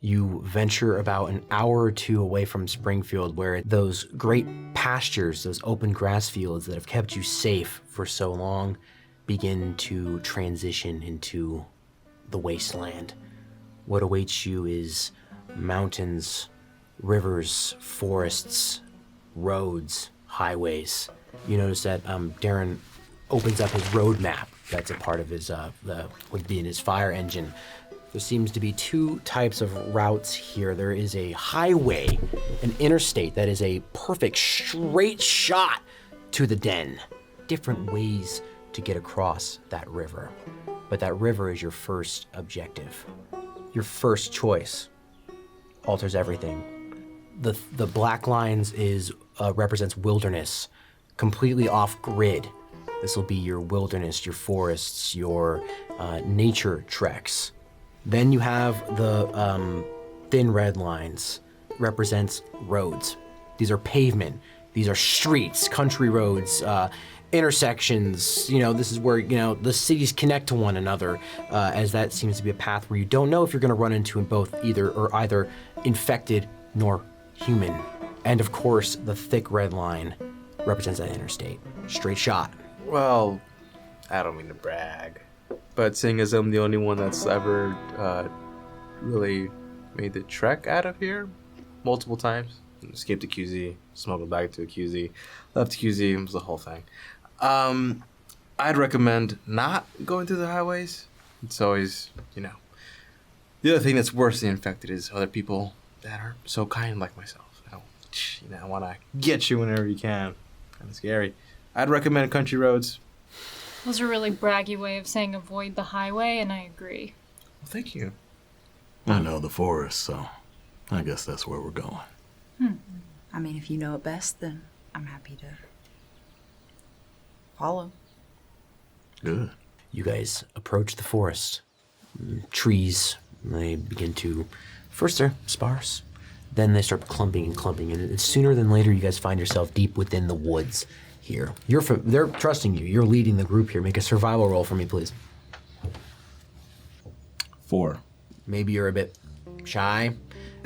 You venture about an hour or two away from Springfield, where those great pastures, those open grass fields that have kept you safe for so long, begin to transition into the wasteland. What awaits you is mountains, rivers, forests, roads, highways. You notice that Darren opens up his road map. That's a part of his, would be in his fire engine. There seems to be two types of routes here. There is a highway, an interstate that is a perfect straight shot to the den. Different ways to get across that river. But that river is your first objective. Your first choice alters everything. The black lines represents wilderness, completely off grid. This will be your wilderness, your forests, your nature treks. Then you have the thin red lines, represents roads. These are pavement. These are streets, country roads, intersections. This is where, the cities connect to one another, as that seems to be a path where you don't know if you're gonna run into either infected nor human. And of course, the thick red line represents that interstate. Straight shot. Well, I don't mean to brag, but seeing as I'm the only one that's ever really made the trek out of here multiple times, escaped to QZ, smuggled back to a QZ, left QZ, it was the whole thing. I'd recommend not going through the highways. It's always, The other thing that's worse than infected is other people that are so kind like myself. I want to get you whenever you can. Kind of scary. I'd recommend country roads. That was a really braggy way of saying avoid the highway, and I agree. Well, thank you. I know the forest, so I guess that's where we're going. I mean, if you know it best, then I'm happy to follow. Good. You guys approach the forest. Trees, they begin to, first they're sparse, then they start clumping, and sooner than later you guys find yourself deep within the woods here. They're trusting you. You're leading the group here. Make a survival roll for me, please. 4. Maybe you're a bit shy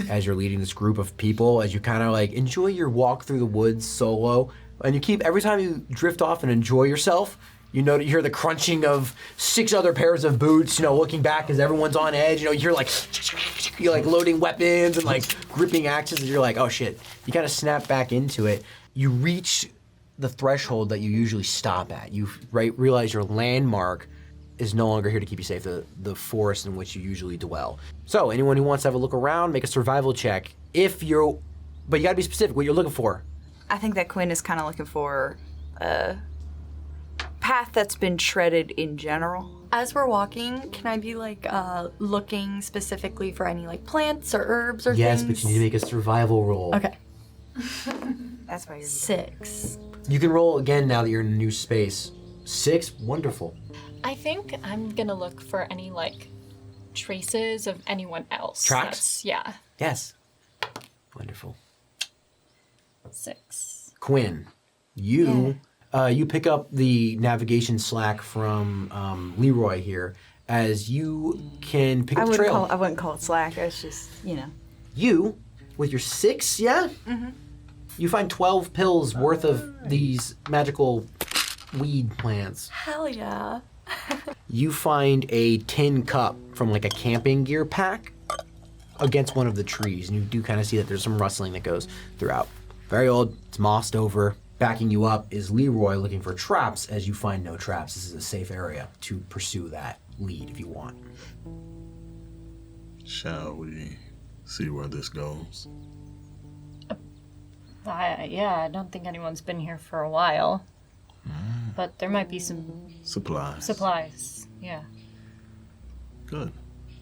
as you're leading this group of people, as you kind of enjoy your walk through the woods solo, and every time you drift off and enjoy yourself, you hear the crunching of 6 other pairs of boots, looking back as everyone's on edge. You're you're loading weapons and gripping axes, and you're oh shit. You kind of snap back into it. You reach the threshold that you usually stop at. You realize your landmark is no longer here to keep you safe, the forest in which you usually dwell. So anyone who wants to have a look around, make a survival check. But you gotta be specific what you're looking for. I think that Quinn is kind of looking for a path that's been treaded in general. As we're walking, can I be looking specifically for any plants or herbs or yes, things? But you need to make a survival roll. Okay. That's why you're 6. You can roll again now that you're in a new space. 6, wonderful. I think I'm gonna look for any traces of anyone else. Tracks? Yeah. Yes. Wonderful. 6. Quinn, you pick up the navigation slack from Leroy here, as you can pick up the trail. I wouldn't call it slack. It's just, You, with your 6, yeah? Mm-hmm. You find 12 pills worth of these magical weed plants. Hell yeah. You find a tin cup from a camping gear pack against one of the trees, and you do kind of see that there's some rustling that goes throughout. Very old, it's mossed over. Backing you up is Leroy looking for traps, as you find no traps. This is a safe area to pursue that lead if you want. Shall we see where this goes? I don't think anyone's been here for a while. But there might be some supplies. Yeah. Good.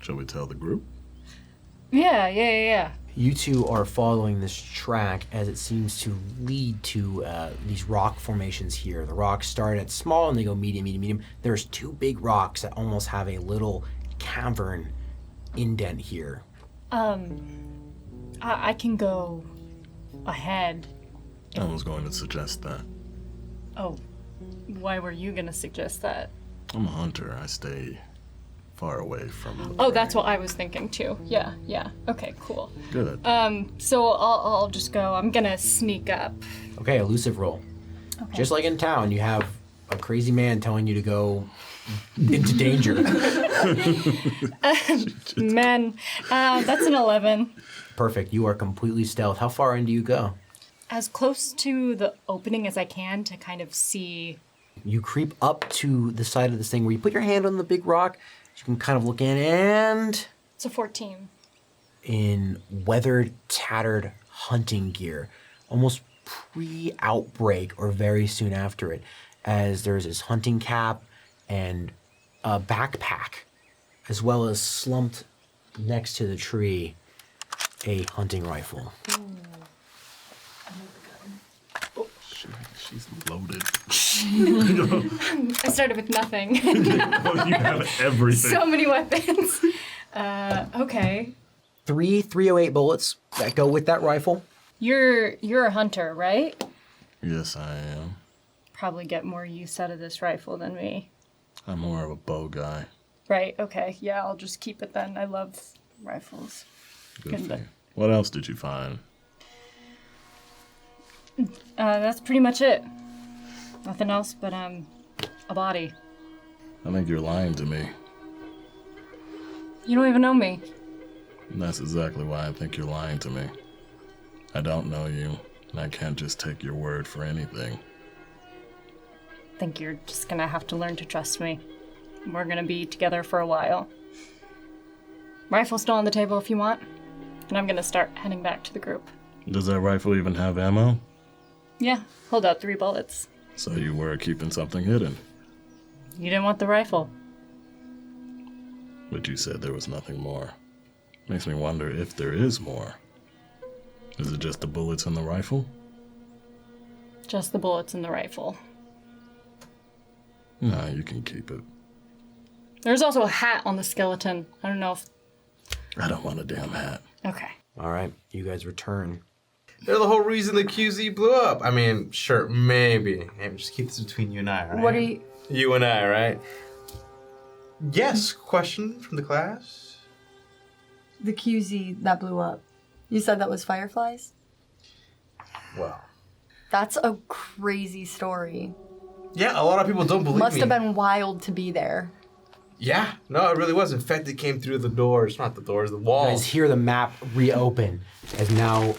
Shall we tell the group? Yeah. You two are following this track as it seems to lead to these rock formations here. The rocks start at small and they go medium. There's 2 big rocks that almost have a little cavern indent here. I can go ahead. I was going to suggest that. Oh, why were you gonna suggest that? I'm a hunter. I stay far away from the Oh, that's what I was thinking too. Yeah. Okay, cool. Good. So I'll just go. I'm gonna sneak up. Okay, elusive roll. Just like in town, you have a crazy man telling you to go into danger. Man, that's an 11. Perfect. You are completely stealth. How far in do you go? As close to the opening as I can to kind of see. You creep up to the side of this thing where you put your hand on the big rock. You can kind of look in, and It's a 14. in weathered, tattered hunting gear, almost pre-outbreak or very soon after it, as there's this hunting cap and a backpack, as well as slumped next to the tree, a hunting rifle. She's loaded. I started with nothing. Oh, you have everything. So many weapons. Okay. 3 308 bullets that go with that rifle. You're a hunter, right? Yes, I am. Probably get more use out of this rifle than me. I'm more of a bow guy. Right, okay. Yeah, I'll just keep it then. I love rifles. Good for you. What else did you find? That's pretty much it. Nothing else but a body. I think you're lying to me. You don't even know me. And that's exactly why I think you're lying to me. I don't know you, and I can't just take your word for anything. I think you're just gonna have to learn to trust me. We're gonna be together for a while. Rifle's still on the table if you want. And I'm gonna start heading back to the group. Does that rifle even have ammo? Yeah, hold out 3 bullets. So you were keeping something hidden, You didn't want the rifle. but you said there was nothing more. Makes me wonder if there is more. Is it just the bullets in the rifle? Just the bullets in the rifle. Nah, you can keep it. There's also a hat on the skeleton. I don't know if... I don't want a damn hat. Okay. All right, you guys return. They're the whole reason the QZ blew up. I mean, sure, maybe. Hey, just keep this between you and I, right? What are you? You and I, right? Yes, question from the class? The QZ that blew up. You said that was fireflies? Well, That's a crazy story. yeah, a lot of people don't believe Must me. have been wild to be there. Yeah, no, it really was. In fact, it came through the doors. Not the doors, the You walls. guys hear the map reopen as now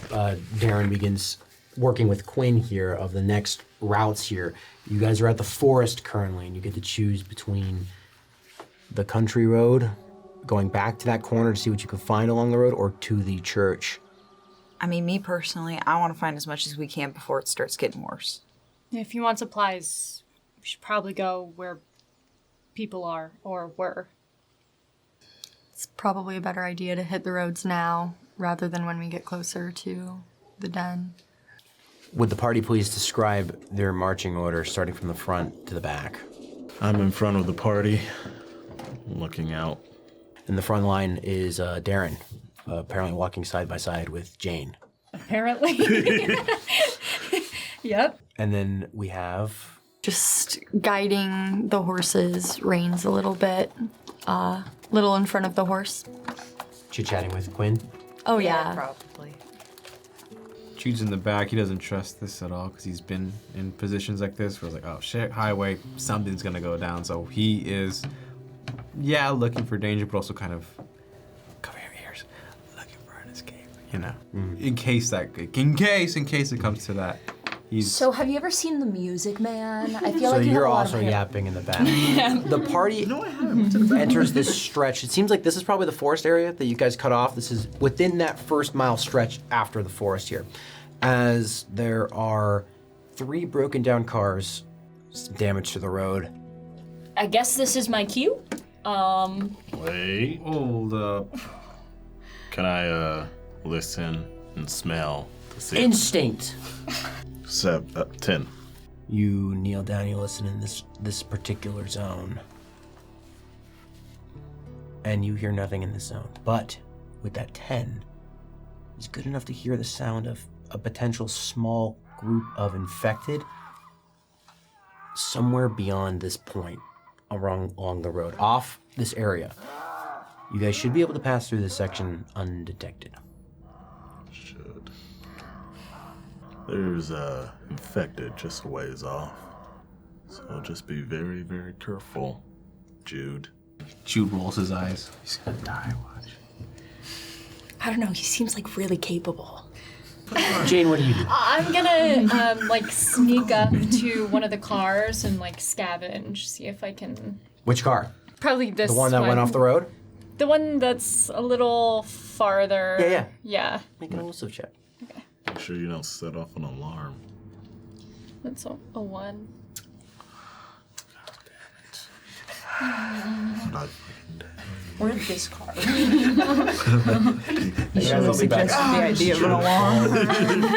Darren begins working with Quinn here of the next routes here. You guys are at the forest currently, and you get to choose between the country road, going back to that corner to see what you can find along the road, or to the church. I mean, me personally, I want to find as much as we can before it starts getting worse. If you want supplies, we should probably go where people are, or were. It's probably a better idea to hit the roads now rather than when we get closer to the den. Would the party please describe their marching order, starting from the front to the back? I'm in front of the party, looking out. In the front line is Darren, apparently walking side by side with Jane. Apparently. Yep. And then we have... Just guiding the horses, reins a little bit, little in front of the horse. chit-chatting with Quinn. Oh yeah. Probably. Jude's in the back. He doesn't trust this at all because he's been in positions like this where it's like, oh shit, highway, something's gonna go down. So he is, yeah, looking for danger, but also kind of cover your ears, looking for an escape. You know, in case it comes to that. He's So have you ever seen The Music Man? I feel So like you you're have a lot also of him. yapping in the back. The party enters this stretch. It seems like this is probably the forest area that you guys cut off. This is within that first mile stretch after the forest here. As there are 3 broken down cars, some damage to the road. I guess this is my cue. Wait. hold up. Can I listen and smell to see? Instinct. 10. You kneel down, you listen in this particular zone. And you hear nothing in this zone. But with that 10, it's good enough to hear the sound of a potential small group of infected somewhere beyond this point along the road, off this area. You guys should be able to pass through this section undetected. Should. There's infected just a ways off. So just be very, very careful, Jude. Jude rolls his eyes. He's gonna die, watch. I don't know. He seems like really capable. Jane, what do you do? I'm gonna like sneak up to one of the cars and like scavenge, see if I can. Which car? Probably this The one that went off the road? The one that's a little farther. Yeah. Yeah. Make an elusive check. Make sure you don't set off an alarm. That's a 1. Not Or this car. You should have suggested the idea of an alarm.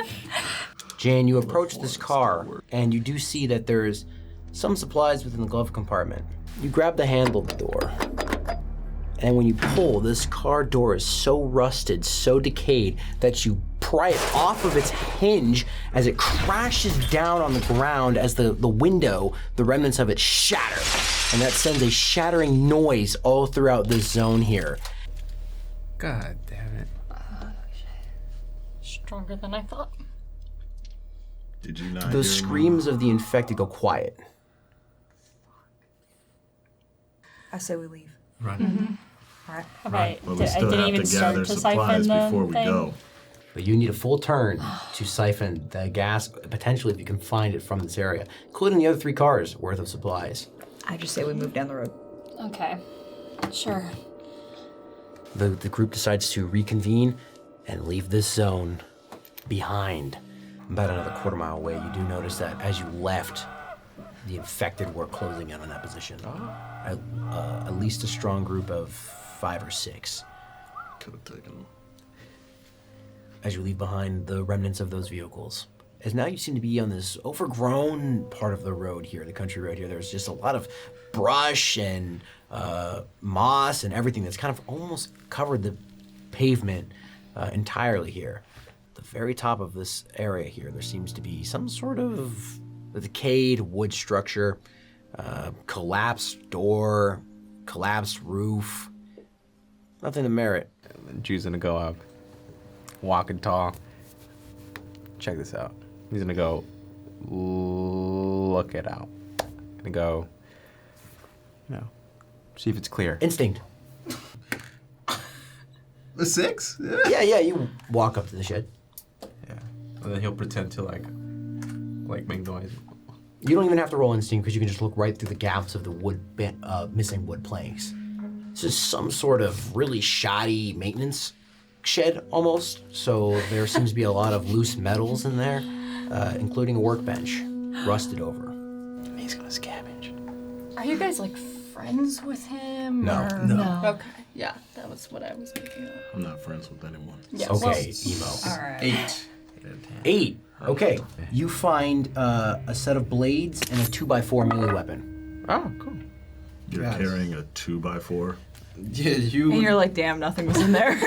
Jane, you approach this car, and you do see that there's some supplies within the glove compartment. You grab the handle of the door, and when you pull, this car door is so rusted, so decayed, that you pry it off of its hinge as it crashes down on the ground as the window, the remnants of it shatter. And that sends a shattering noise all throughout this zone here. God damn it. Stronger than I thought. Did you not The hear screams of the infected go quiet. I say we leave. Run. All right. Right. But we I still didn't have even to start gather to siphon supplies the before we thing. go. But you need a full turn to siphon the gas, potentially if you can find it from this area, including the other 3 cars worth of supplies. I just say we move down the road. Okay. Sure. The group decides to reconvene and leave this zone behind. About another quarter mile away, you do notice that as you left, the infected were closing in on that position. At least a strong group of 5 or 6. Could have taken them. As you leave behind the remnants of those vehicles. As now you seem to be on this overgrown part of the road here, the country road here. There's just a lot of brush and moss and everything that's kind of almost covered the pavement entirely here. The very top of this area here, there seems to be some sort of decayed wood structure, collapsed door, collapsed roof. Nothing to merit. And then Jude's gonna go up, walking tall. Check this out. He's gonna go look it out. Gonna go, see if it's clear. Instinct. The 6? Yeah, you walk up to the shed. Yeah. And then he'll pretend to like make noise. You don't even have to roll instinct because you can just look right through the gaps of the missing wood planks. This is some sort of really shoddy maintenance shed almost. So there seems to be a lot of loose metals in there, including a workbench, rusted over. He's gonna scavenge. Are you guys like friends with him? No. or- No. Okay. Yeah, that was what I was thinking of. I'm not friends with anyone. Yeah. Okay, emo. All right. 8. 8 out of 10. 8. Okay. You find a set of blades and a 2x4 melee weapon. Oh, cool. You're Yes. carrying a 2x4. Yeah, you. And you're like, damn, nothing was in there.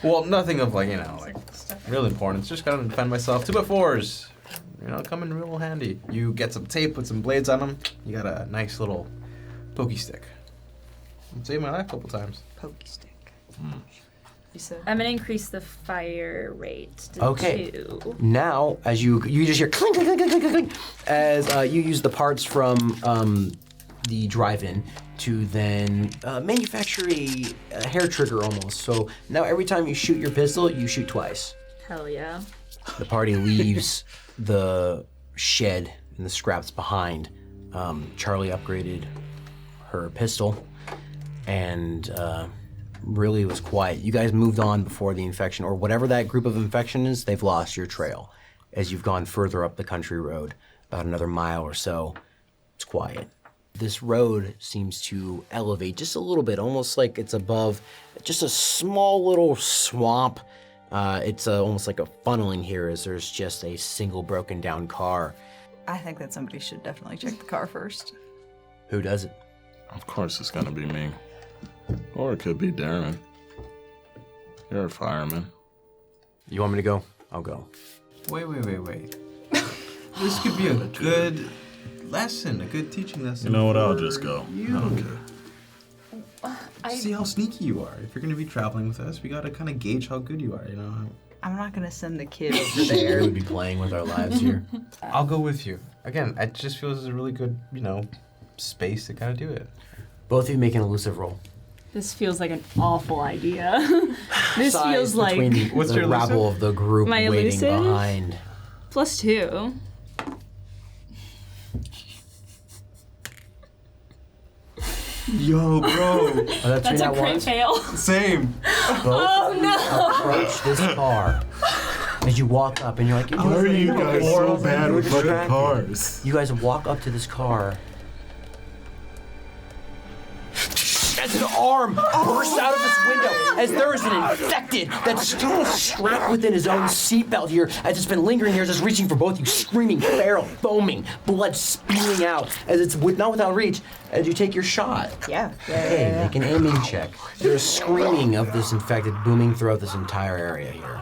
Well, nothing of like real importance. Just gotta defend myself. 2x4s. Come in real handy. You get some tape, put some blades on them. You got a nice little pokey stick. It saved my life a couple times. Pokey stick. You said. I'm gonna increase the fire rate to Okay. 2. Now, as you just hear clink, clink, clink, clink, clink, clink, as you use the parts from the drive-in to then manufacture a hair trigger almost. So now every time you shoot your pistol, you shoot twice. Hell yeah. The party leaves the shed and the scraps behind. Charlie upgraded her pistol and really was quiet. You guys moved on before the infection, or whatever that group of infection is, they've lost your trail. As you've gone further up the country road, about another mile or so, it's quiet. This road seems to elevate just a little bit, almost like it's above just a small little swamp. It's almost like a funneling here as there's just a single broken down car. I think that somebody should definitely check the car first. Who does it? Of course it's gonna be me. Or it could be Darren. You're a fireman. You want me to go? I'll go. Wait. This could be a good lesson, a good teaching lesson. You know what? I'll just go. I don't care. see how sneaky you are. If you're gonna be traveling with us, we gotta kind of gauge how good you are. You know. I'm not gonna send the kid over There there. would be playing with our lives here. I'll go with you. Again, I just feel this is a really good, space to kind of do it. Both of you make an elusive roll. This feels like an awful idea. This Size feels like between What's the your elusive? rabble of the group My waiting elusive? behind. +2. Yo, bro. Oh, That's a crit fail. Same. Approach this car. As you walk up and you're like, Why are you guys so bad with fucking cars? You guys walk up to this car. As an arm bursts out of this window, as there is an infected that's still strapped within his own seatbelt here, as it's been lingering here, as it's reaching for both you, screaming, feral, foaming, blood spewing out, as it's not without reach, as you take your shot. Yeah. Hey, make an aiming check. There's screaming of this infected booming throughout this entire area here.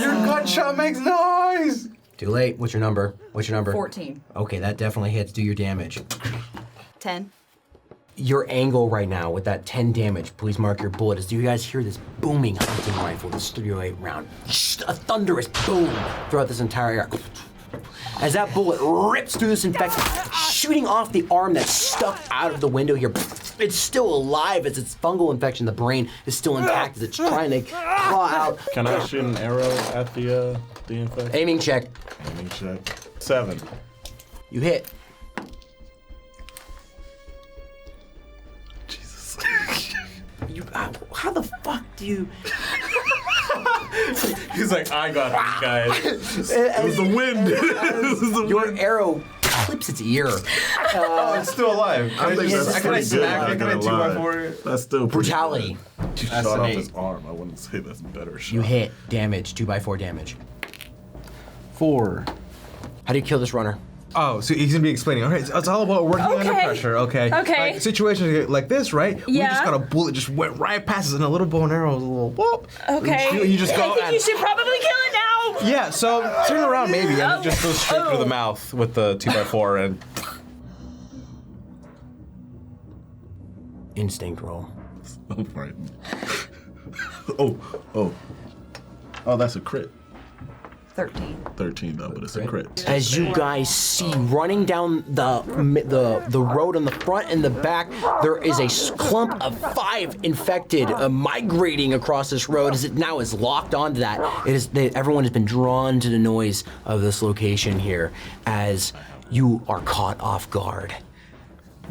Your gunshot makes noise! Too late. What's your number? 14. Okay, that definitely hits. Do your damage. 10. Your angle right now with that 10 damage, please mark your bullet, is do you guys hear this booming hunting rifle, this .308 round? A thunderous boom throughout this entire air. As that bullet rips through this infection, shooting off the arm that's stuck out of the window here. It's still alive as its fungal infection. The brain is still intact as it's trying to claw out. Can I shoot an arrow at the infection? Aiming check. Aiming check. 7. You hit. Jesus. How the fuck do you... He's like, I got these guys. It was the wind. It was the Your wind. arrow clips its ear. Oh, it's still alive. I think that's can I pretty good. smack Not it? Can I gonna 2x4 lie. That's still pretty Brutality. good. Shot That's off an his 8. arm. I wouldn't say that's better shot. You hit. Damage. 2x4 damage. 4. How do you kill this runner? Oh, so he's gonna be explaining. All right, it's all about working under pressure. Okay. Okay. Like situations like this, right? We Yeah. just got a bullet just went right past us, and a little bow and arrow, a little whoop. Okay. You just go. I think and- you should probably kill it now. Yeah. So turn around, maybe. And It just goes straight through the mouth with the 2x4 and Instinct roll. I'm frightened. Oh, that's a crit. 13. 13 though, but it's a crit. As you guys see running down the road on the front and the back, there is a clump of 5 infected migrating across this road as it now is locked onto that. Everyone has been drawn to the noise of this location here as you are caught off guard.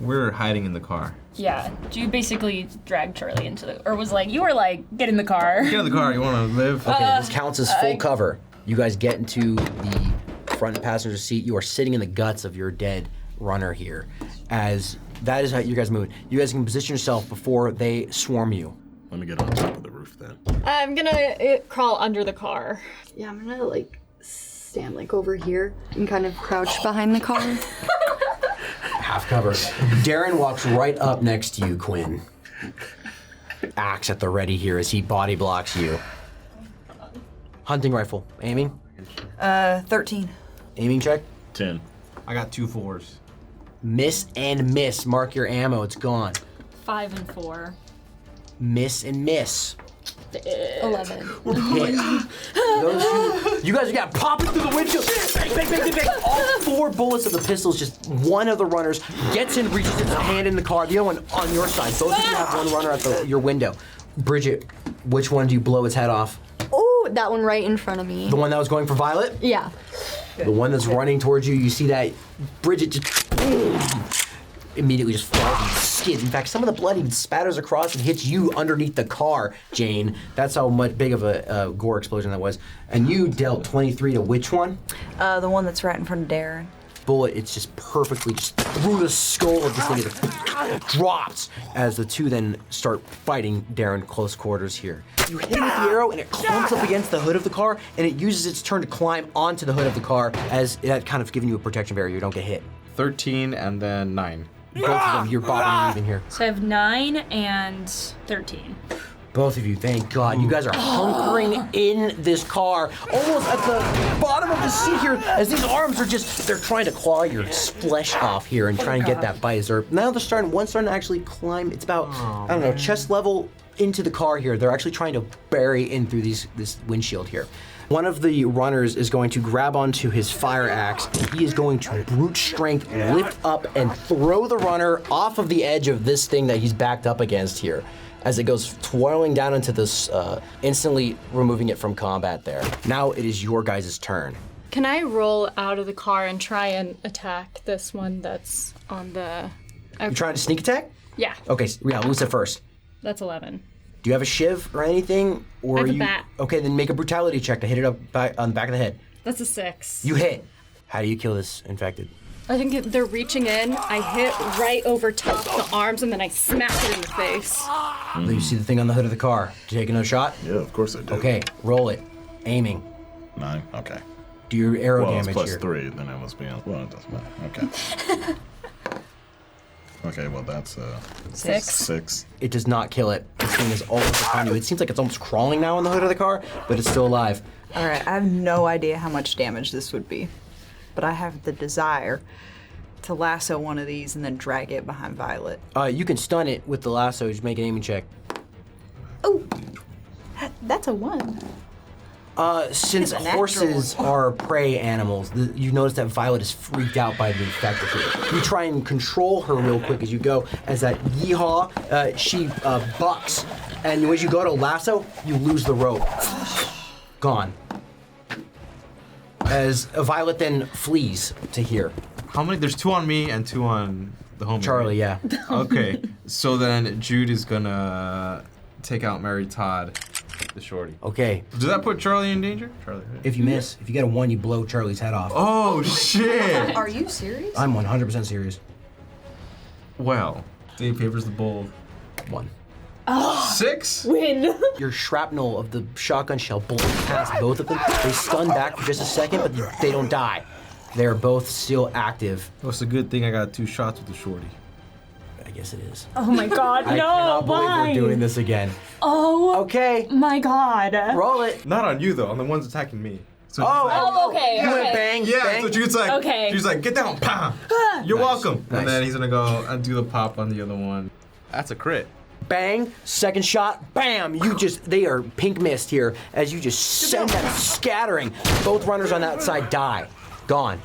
we're hiding in the car. Yeah, you basically dragged Charlie into the, or was like, you were like, get in the car. Get in the car. You want to live? Okay, this counts as full cover. You guys get into the front passenger seat. You are sitting in the guts of your dead runner here. As that is how you guys move. You guys can position yourself before they swarm you. Let me get on top of the roof then. I'm gonna crawl under the car. Yeah, I'm gonna like stand like over here and kind of crouch behind the car. Half cover. Darren walks right up next to you, Quinn. Axe at the ready here as he body blocks you. Hunting rifle. Aiming? 13. Aiming check? 10. I got 2 4s. Miss and miss. Mark your ammo. It's gone. 5 and 4. Miss and miss. 11. Hit. You guys got popping through the windshield. Bang, bang, bang, bang, bang. All 4 bullets of the pistols, just one of the runners gets in, reaches its hand in the car. The other one on your side. Both of you have one runner at your window. Bridget, which one do you blow its head off? Oh, that one right in front of me. The one that was going for Violet? Yeah. The one that's running towards you, you see that Bridget just immediately just falls and skids. In fact, some of the blood even spatters across and hits you underneath the car, Jane. That's how much big of a gore explosion that was. And you dealt 23 to which one? The one that's right in front of Darren. Bullet, it's just perfectly just through the skull of this thing. It drops as the two then start fighting Darren close quarters here. You hit it with the arrow and it clumps up against the hood of the car and it uses its turn to climb onto the hood of the car as that kind of giving you a protection barrier. You don't get hit. 13 and then 9. Both of them, you're bobbing and weaving here. So I have 9 and 13. Both of you, thank God. You guys are hunkering in this car, almost at the bottom of the seat here, as these arms are they're trying to claw your flesh off here and try and get that bite. Now they're starting to actually climb. It's about, chest level into the car here. They're actually trying to bury in through this windshield here. One of the runners is going to grab onto his fire axe, and he is going to brute strength lift up and throw the runner off of the edge of this thing that he's backed up against here, as it goes twirling down into this, instantly removing it from combat there. Now it is your guys' turn. Can I roll out of the car and try and attack this one that's on the... You trying to sneak attack? Yeah, Okay, yeah, Lusa first. that's 11. Do you have a shiv or anything? Or I have a you... bat. Okay, then make a brutality check to hit it up on the back of the head. That's a 6. You hit. How do you kill this infected? I think they're reaching in. I hit right over top the arms, and then I smack it in the face. You see the thing on the hood of the car. Did you take another shot? Yeah, of course I do. Okay, roll it. Aiming. 9. Okay. Do your arrow Well, it's damage plus here. 3. Then it must be on. Well, it doesn't matter. Okay. Okay. Well, that's 6. 6. It does not kill it. This thing is almost upon you. It seems like it's almost crawling now on the hood of the car, but it's still alive. All right, I have no idea how much damage this would be, but I have the desire to lasso one of these and then drag it behind Violet. You can stun it with the lasso. Just make an aiming check. Oh, that's a 1. Since It's a natural horses are prey animals, you notice that Violet is freaked out by the infected here. You try and control her real quick as you go. As that yeehaw, she bucks, and as you go to lasso, you lose the rope. Gone. As Violet then flees to here. How many? There's 2 on me and 2 on the homie. Charlie, yeah. Okay, so then Jude is gonna take out Mary Todd, the shorty. Okay, Does that put Charlie in danger? Charlie, right? if you miss, if you get a 1, you blow Charlie's head off. Oh shit! Are you serious? I'm 100% serious. Well, Dave Papers the Bull. 1. 6? Win. Your shrapnel of the shotgun shell bullets past both of them. They stun back for just a second, but they don't die. They're both still active. Well, it's a good thing I got 2 shots with the shorty. I guess it is. Oh my God, I cannot believe we're doing this again. Oh Okay, my God. roll it. Not on you though, on the ones attacking me. So Oh, okay. You went bang, yeah, bang. so Jude's like, Okay. Jude's like, get down, pow. You're welcome. Nice. And then he's gonna go and do the pop on the other one. That's a crit. Bang, second shot, bam! They are pink mist here as you just send that scattering. Both runners on that side die. Gone.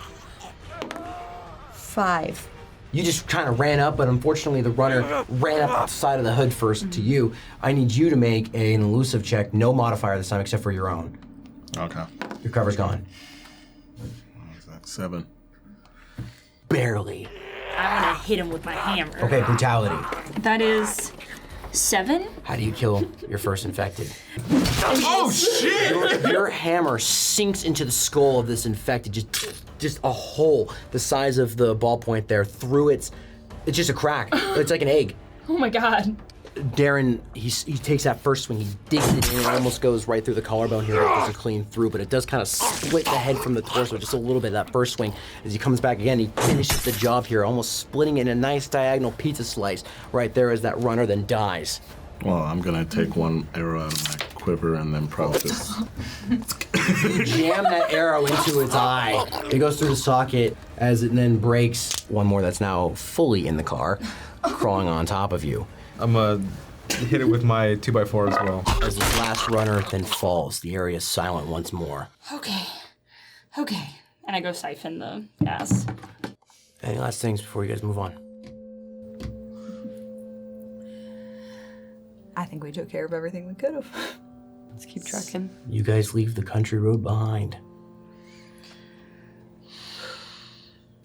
5. You just kind of ran up, but unfortunately the runner ran up the side of the hood first to you. I need you to make an elusive check, no modifier this time except for your own. Okay. Your cover's gone. What is that? 7. Barely. I want to hit him with my hammer. Okay, brutality. That is 7. How do you kill your first infected? Oh shit! Your hammer sinks into the skull of this infected, just a hole the size of the ballpoint there through it's just a crack. It's like an egg. Oh my God. Darren, he takes that first swing, he digs it in, it almost goes right through the collarbone here, it doesn't clean through, but it does kind of split the head from the torso just a little bit, that first swing. As he comes back again, he finishes the job here, almost splitting it in a nice diagonal pizza slice right there as that runner then dies. Well, I'm gonna take one arrow out of my quiver and then probably just. You jam that arrow into its eye. It goes through the socket as it then breaks. One more that's now fully in the car, crawling on top of you. I'm gonna hit it with my 2x4 as well. As this last runner then falls, the area is silent once more. Okay. Okay. And I go siphon the gas. Any last things before you guys move on? I think we took care of everything we could have. Let's keep trucking. You guys leave the country road behind.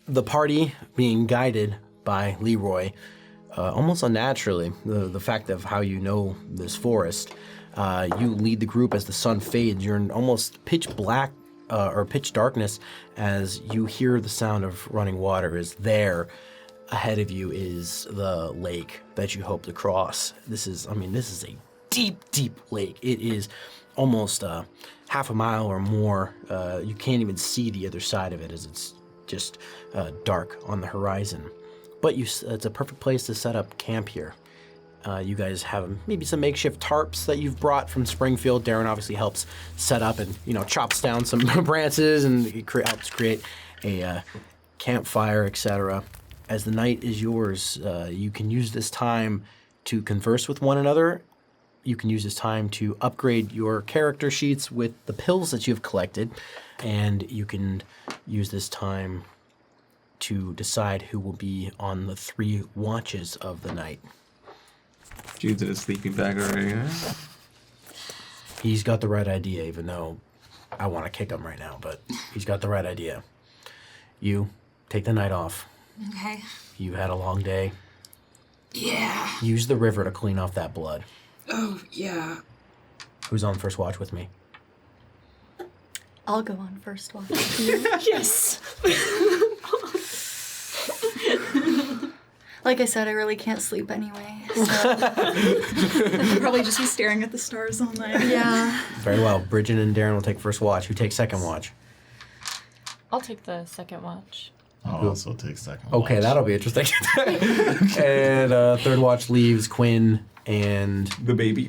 The party being guided by Leroy, almost unnaturally, the fact of how you know this forest, you lead the group as the sun fades. You're in almost pitch black or pitch darkness as you hear the sound of running water is there. Ahead of you is the lake that you hope to cross. This is a deep, deep lake. It is almost half a mile or more. You can't even see the other side of it as it's just dark on the horizon. But it's a perfect place to set up camp here. You guys have maybe some makeshift tarps that you've brought from Springfield. Darren obviously helps set up and, chops down some branches and helps create a campfire, etc. As the night is yours, you can use this time to converse with one another. You can use this time to upgrade your character sheets with the pills that you've collected, and you can use this time to decide who will be on the 3 watches of the night. Jude's in a sleeping bag already, huh? He's got the right idea, even though I want to kick him right now, but he's got the right idea. You, take the night off. Okay. You had a long day. Yeah. Use the river to clean off that blood. Oh, yeah. Who's on first watch with me? I'll go on first watch. Yes. Like I said, I really can't sleep anyway. So. Probably just be staring at the stars all night. Yeah. Very well. Bridget and Darren will take first watch. Who takes second watch? I'll take the second watch. I'll also take second Okay, watch. that'll be interesting. And third watch leaves Quinn and... The baby.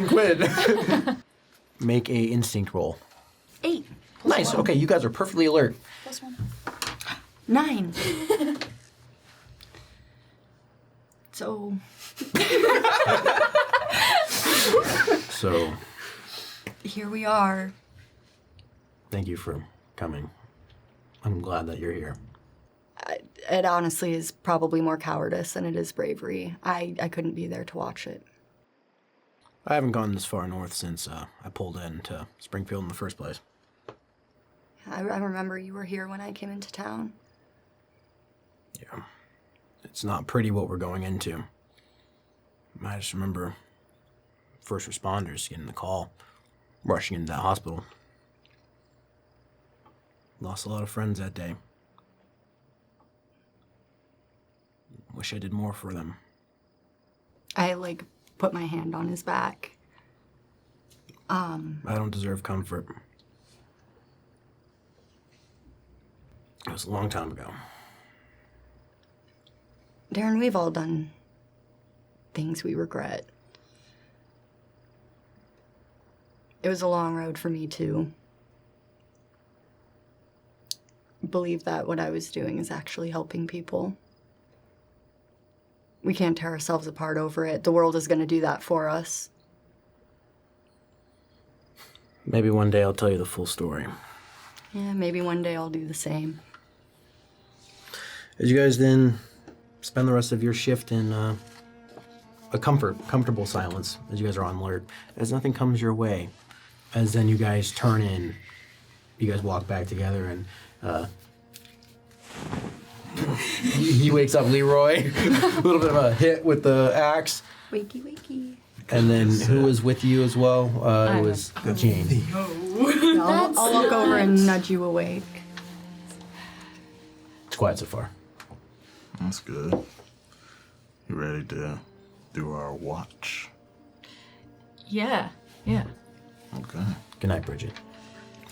Quinn. Make a instinct roll. 8. Nice. Okay, you guys are perfectly alert. +1. 9. So. So, Here we are. thank you for coming. I'm glad that you're here. It honestly is probably more cowardice than it is bravery. I couldn't be there to watch it. I haven't gone this far north since I pulled into Springfield in the first place. I remember you were here when I came into town. Yeah. It's not pretty what we're going into. I just remember first responders getting the call, rushing into that hospital. Lost a lot of friends that day. Wish I did more for them. I, put my hand on his back. I don't deserve comfort. It was a long time ago. Darren, we've all done things we regret. It was a long road for me, too. Believe that what I was doing is actually helping people. We can't tear ourselves apart over it. The world is going to do that for us. Maybe one day I'll tell you the full story. Yeah, maybe one day I'll do the same. As you guys then spend the rest of your shift in a comfortable silence, as you guys are on alert, as nothing comes your way, as then you guys turn in, you guys walk back together, and he wakes up Leroy, a little bit of a hit with the axe, Wakey, wakey. and then who was with you as well? It was Jane. I'll walk over and nudge you awake. It's quiet so far. That's good. You ready to do our watch? Yeah. Okay. Good night, Bridget.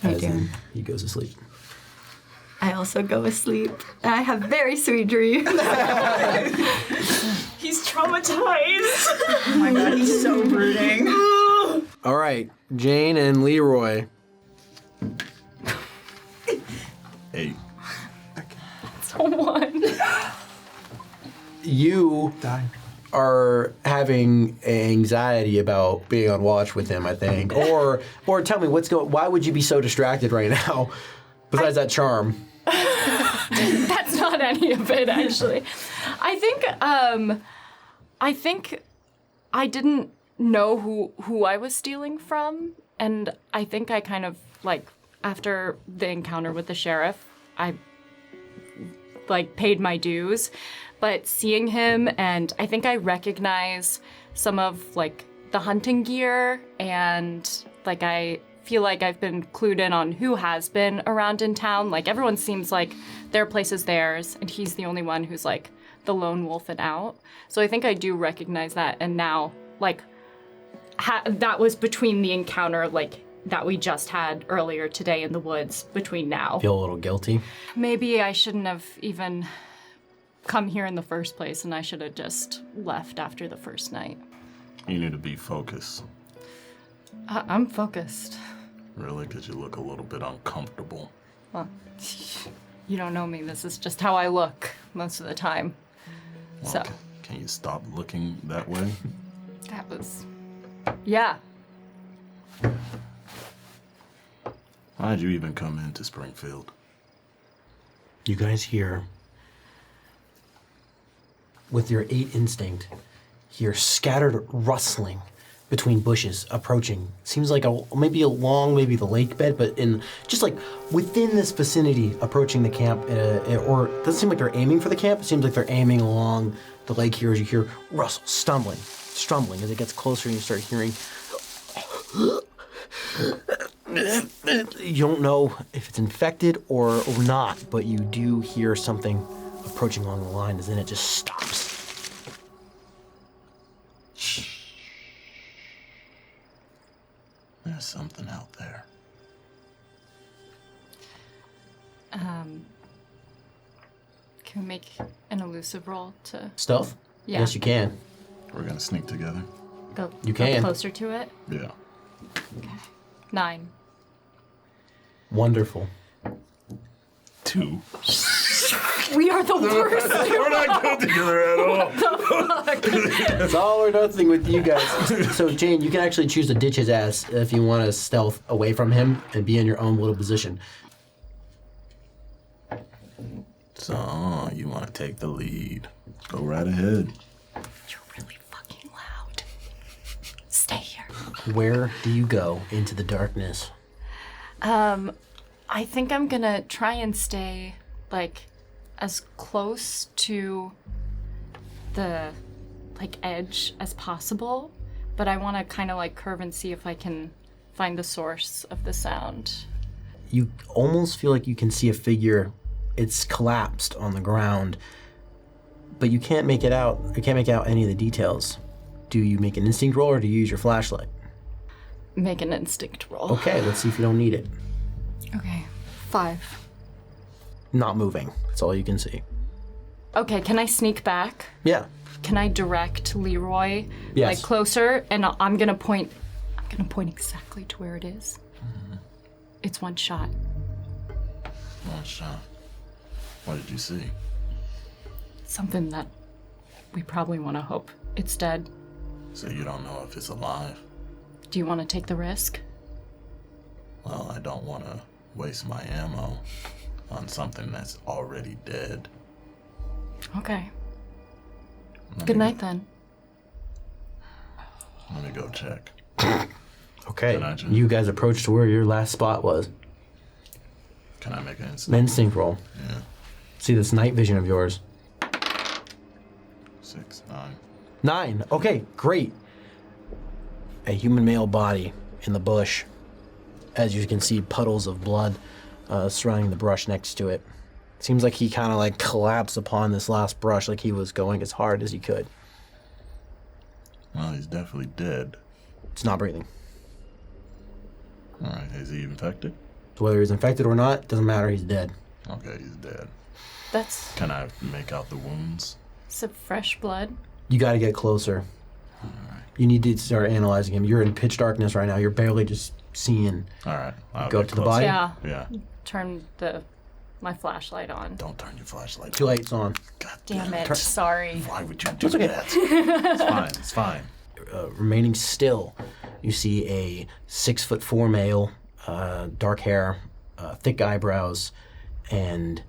Hi, As then Darren. he goes to sleep. I also go asleep. I have very sweet dreams. He's traumatized. Oh my god, he's so brooding. All right, Jane and Leroy. 8. One. You Die. are having anxiety about being on watch with him, I think. Or tell me why would you be so distracted right now? Besides that charm. That's not any of it, actually. I think I didn't know who I was stealing from, and I think I kind of, after the encounter with the sheriff, I, paid my dues. But seeing him, and I think I recognize some of, the hunting gear, and, I feel like I've been clued in on who has been around in town. Everyone seems like their place is theirs, and he's the only one who's, the lone wolf and out. So I think I do recognize that, and now, that was between the encounter, that we just had earlier today in the woods, between now. Feel a little guilty. Maybe I shouldn't have even come here in the first place, and I should have just left after the first night. You need to be focused. I'm focused. Really? Because you look a little bit uncomfortable. Well, you don't know me. This is just how I look most of the time. Well, So, can you stop looking that way? that was... Yeah. Why'd you even come into Springfield? You guys hear, with your 8 instinct, hear scattered rustling between bushes approaching. Seems like maybe along maybe the lake bed, but in just like within this vicinity, approaching the camp. Or it doesn't seem like they're aiming for the camp. It seems like they're aiming along the lake here. As you hear rustle, stumbling as it gets closer, and you start hearing. You don't know if it's infected or not, but you do hear something approaching along the line, and then it just stops. There's something out there. Can we make an elusive roll to Stealth? Yeah. Yes, you can. We're gonna sneak together. go, You go can. closer to it? Yeah. 9. Wonderful. 2. We are the worst. We're not good together at all. It's all or nothing with you guys. So, Jane, you can actually choose to ditch his ass if you want to stealth away from him and be in your own little position. So, you want to take the lead. Go right ahead. You're really fucking loud. Stay here. Where do you go into the darkness? I think I'm gonna try and stay, like, as close to the, like, edge as possible, but I want to kind of, like, curve and see if I can find the source of the sound. You almost feel like you can see a figure. It's collapsed on the ground, but you can't make it out. You can't make out any of the details. Do you make an instinct roll or do you use your flashlight? Make an instinct roll. Okay, let's see if you don't need it. Okay. 5. Not moving. That's all you can see. Okay, can I sneak back? Yeah. Can I direct Leroy Yes. like closer? And I'm gonna point exactly to where it is. It's one shot. One shot. What did you see? Something that we probably want to hope it's dead. So you don't know if it's alive? Do you want to take the risk? Well, I don't want to waste my ammo on something that's already dead. Okay. Let Good me- night then. Let me go check. Okay. Can I just- You guys approach to where your last spot was. Can I make an An instant? instinct roll. Yeah. See this night vision of yours. 6, 9. 9. Okay, great. A human male body in the bush. As you can see, puddles of blood surrounding the brush next to it. Seems like he kind of like collapsed upon this last brush, like he was going as hard as he could. Well, he's definitely dead. It's not breathing. All right, is he infected? So whether he's infected or not, doesn't matter. He's dead. Okay, he's dead. That's Can I make out the wounds? some fresh blood. You got to get closer. You need to start analyzing him. You're in pitch darkness right now. You're barely just seeing. All right, I'll Go get to the closer. body? Yeah. Yeah. Turn my flashlight on. Don't turn your flashlight. Too late. It's on. God Damn it. Turn- Sorry. Why would you do It's okay. that? It's fine. It's fine. Remaining still, you see a 6'4" male, dark hair, thick eyebrows, and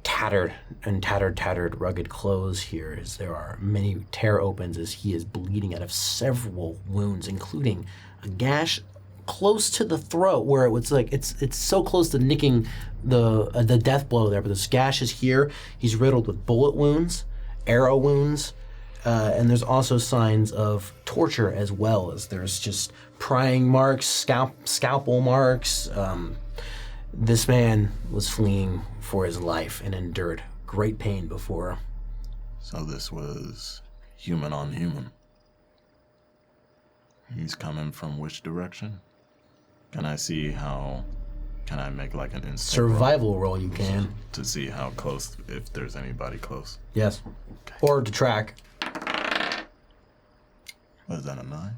tattered, rugged clothes here, as there are many tear opens as he is bleeding out of several wounds, including a gash close to the throat where it was like it's so close to nicking the death blow there, but this gash is here. He's riddled with bullet wounds, arrow wounds, and there's also signs of torture as well, as there's just prying marks, scalpel marks. This man was fleeing for his life and endured great pain before. So this was human on human. He's coming from which direction? Can I see how? Can I make like an instant roll? Survival roll you can. to see how close, if there's anybody close. Yes. Or to track. What is that, a 9?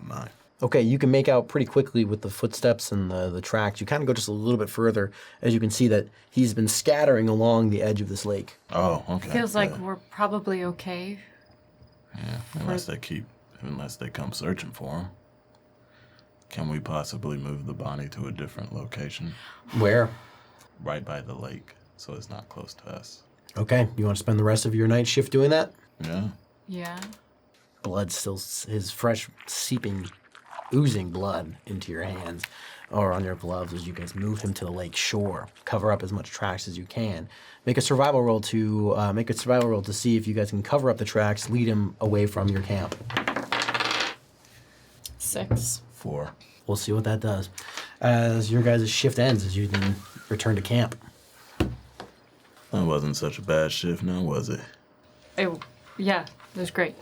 9. Okay, you can make out pretty quickly with the footsteps and the tracks. You kind of go just a little bit further as you can see that he's been scattering along the edge of this lake. Oh, okay. Feels like yeah. we're probably okay. Yeah, unless they come searching for him. Can we possibly move the body to a different location? Where? Right by the lake, so it's not close to us. Okay, you want to spend the rest of your night shift doing that? Yeah. Yeah. Blood still is fresh, oozing blood into your hands or on your gloves as you guys move him to the lake shore. Cover up as much tracks as you can. Make a survival roll to see if you guys can cover up the tracks, lead him away from your camp. 6. 4. We'll see what that does. As your guys' shift ends, as you then return to camp. That wasn't such a bad shift now, was it? Yeah, it was great.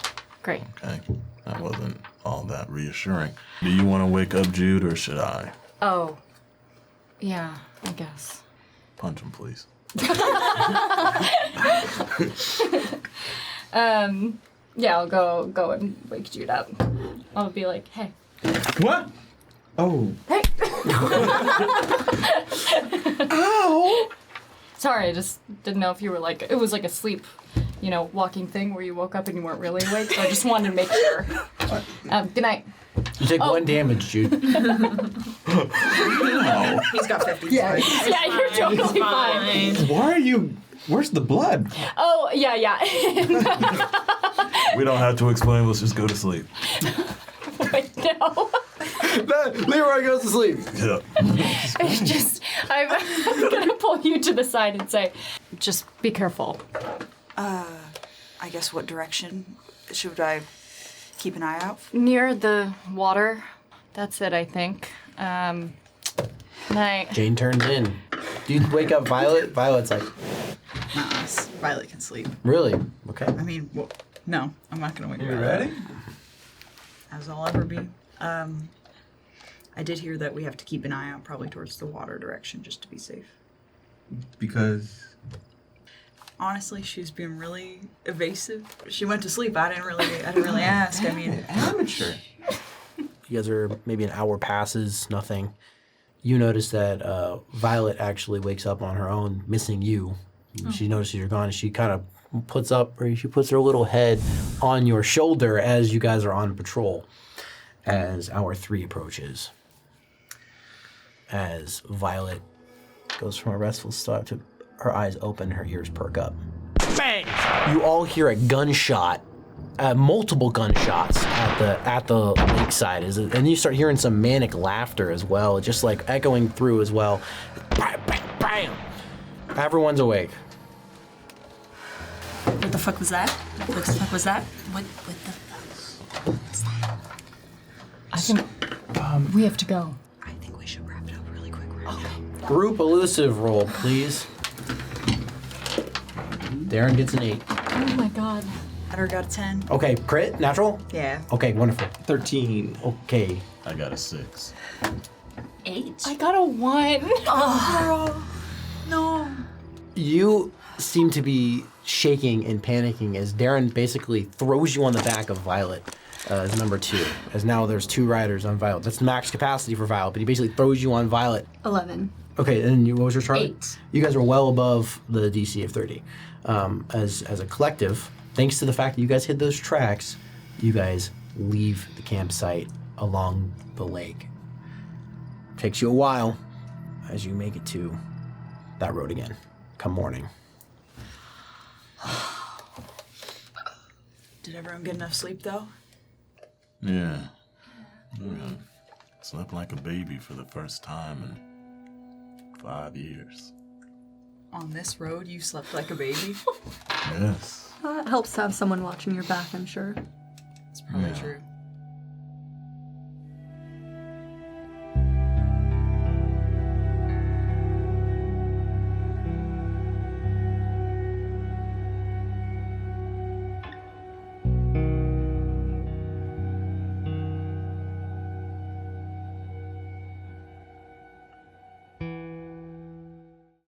Great. Okay. That wasn't all that reassuring. Do you want to wake up Jude, or should I? Oh. Yeah, I guess. Punch him, please. Yeah, I'll go and wake Jude up. I'll be like, hey. What? Oh. Hey! Ow! Sorry, I just didn't know if you were like, it was like a sleep, walking thing where you woke up and you weren't really awake, so I just wanted to make sure. Good night. You take 1 damage, Jude. He's got 50. Yeah, you're totally fine. Why are you... Where's the blood? Oh, yeah. We don't have to explain, let's just go to sleep. Wait, no. Leroy goes to sleep. Yeah. It's just, I'm gonna pull you to the side and say, just be careful. I guess what direction should I keep an eye out? Near the water. That's it, I think. Night. Jane turns in. Do you wake up Violet? Violet's like, Violet can sleep. really? Okay. I mean, no, I'm not gonna wake her You up. ready? As I'll ever be. I did hear that we have to keep an eye out probably towards the water direction just to be safe. Because... Honestly, she's been really evasive. She went to sleep. I didn't really ask. I mean, Amateur. You guys are maybe an hour passes, nothing. You notice that Violet actually wakes up on her own, missing you. She notices you're gone, and she kind of puts her little head on your shoulder as you guys are on patrol. As hour 3 approaches, as Violet goes from a restful start to her eyes open, her ears perk up. Bang! You all hear a gunshot, multiple gunshots at the lakeside, and you start hearing some manic laughter as well, just like echoing through as well. Bam, bam, bam! Everyone's awake. What the fuck was that? What the fuck was that? What the fuck was that? I think we have to go. I think we should wrap it up really quick. Group elusive roll, please. Darren gets an 8. Oh my god. Hunter got a 10. Okay, crit, natural? Yeah. Okay, wonderful. 13. Okay. I got a 6. 8? I got a 1. Girl. No. You seem to be shaking and panicking as Darren basically throws you on the back of Violet as number 2. As now there's 2 riders on Violet. That's max capacity for Violet, but he basically throws you on Violet. 11. Okay, and what was your chart? 8. You guys are well above the DC of 30. As a collective, thanks to the fact that you guys hit those tracks, you guys leave the campsite along the lake. Takes you a while as you make it to that road again, come morning. Did everyone get enough sleep though? Yeah. Slept like a baby for the first time in 5 years. On this road, you slept like a baby? Yes. It helps to have someone watching your back, I'm sure. It's probably Yeah. true.